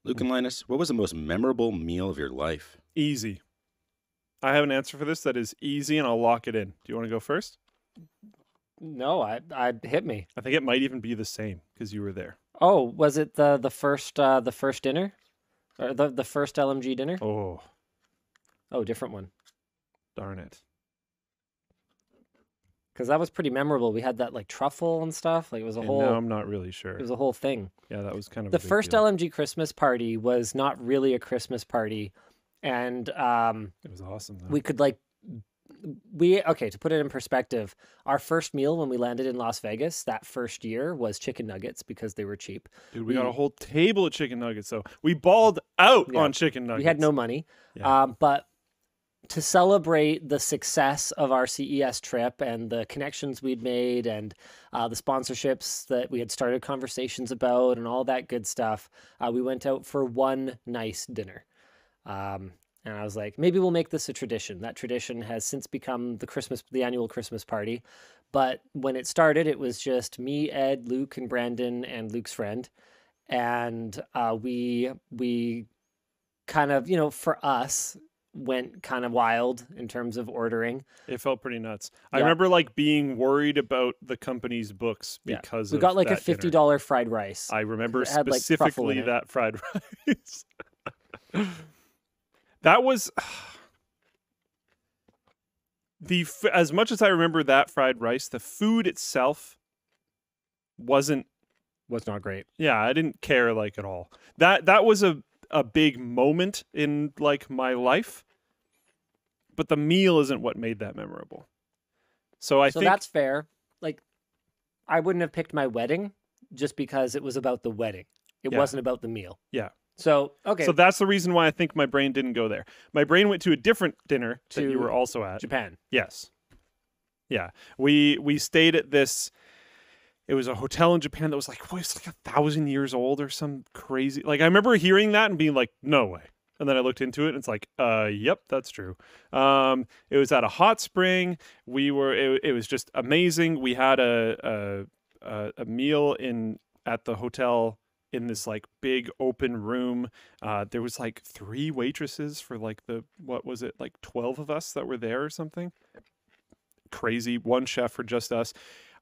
Luke and Linus, what was the most memorable meal of your life? Easy. I have an answer for this that is easy, and I'll lock it in. Do you want to go first? No, I hit me. I think it might even be the same because you were there. Oh, was it the first dinner, or the first LMG dinner? Oh, Oh, different one. darn it. Because that was pretty memorable. We had that like truffle and stuff. Like it was a And whole. now I'm not really sure. It was a whole thing. Yeah, that was kind of The a big first deal. LMG Christmas party was not really a Christmas party, and It was awesome though. we could okay, to put it in perspective, our first meal when we landed in Las Vegas that first year was chicken nuggets because they were cheap. Dude, we got a whole table of chicken nuggets though. We balled out Yeah. on chicken nuggets. We had no money, Yeah. but to celebrate the success of our CES trip and the connections we'd made and the sponsorships that we had started conversations about and all that good stuff, we went out for one nice dinner. And I was like, maybe we'll make this a tradition. That tradition has since become the annual Christmas party. But when it started, it was just me, Ed, Luke, and Brandon, and Luke's friend. And we kind of, for us, went kind of wild in terms of ordering. It felt pretty nuts. I Yeah. remember like being worried about the company's books because we of got like a that dinner. $50 fried rice. I remember It had, like, truffle specifically in it. that fried rice. That was as much as I remember that fried rice, the food itself wasn't. Was not great. Yeah, I didn't care like at all. That was a big moment in like my life, but the meal isn't what made that memorable. So I So think that's fair. Like, I wouldn't have picked my wedding just because it was about the wedding. It Yeah. wasn't about the meal. Yeah. So, okay. So that's the reason why I think my brain didn't go there. My brain went to a different dinner that you To were also at. Japan. Yes. Yeah. We stayed at this. It was a hotel in Japan that was like, what, it's like 1,000 years old or some crazy. Like I remember hearing that and being like, no way. And then I looked into it and it's like, yep, that's true. It was at a hot spring. It was just amazing. We had a meal at the hotel in this like big open room. There was like 3 waitresses for like what was it, like 12 of us that were there or something. Crazy. 1 chef for just us.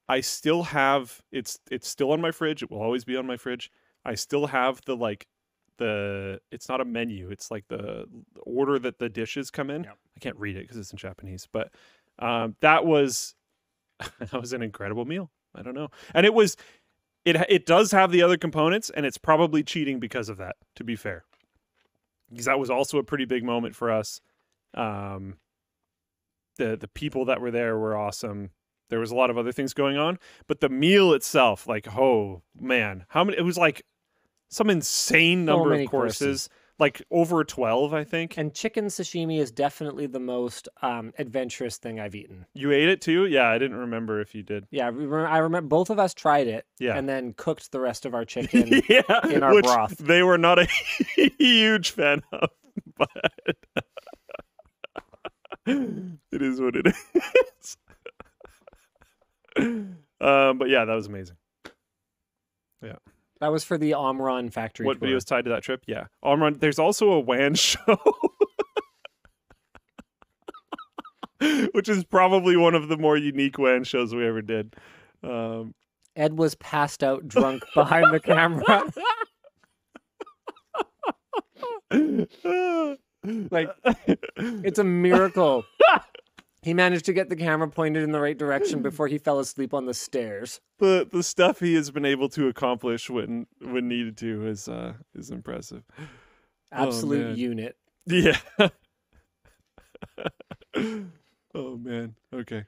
I still have it's still on my fridge. It will always be on my fridge. I still have it's not a menu. It's like the order that the dishes come in. Yep. I can't read it because it's in Japanese, but that was an incredible meal. I don't know. And it does have the other components, and it's probably cheating because of that, to be fair. Because that was also a pretty big moment for us. The people that were there were awesome. There was a lot of other things going on, but the meal itself, like, oh man, it was like some insane number many of courses, like over 12, I think. And chicken sashimi is definitely the most adventurous thing I've eaten. You ate it too? Yeah, I didn't remember if you did. Yeah, I remember both of us tried it Yeah. and then cooked the rest of our chicken Yeah, in our which broth. they were not a huge fan of, but it is what it is. But yeah, that was amazing. Yeah. That was for the Omron factory What tour. video is tied to that trip? Yeah. Omron, there's also a WAN show, which is probably one of the more unique WAN shows we ever did. Ed was passed out drunk behind the camera. Like, it's a miracle. He managed to get the camera pointed in the right direction before he fell asleep on the stairs. the stuff he has been able to accomplish when needed to is impressive. Absolute man. unit. Yeah. Oh man. Okay.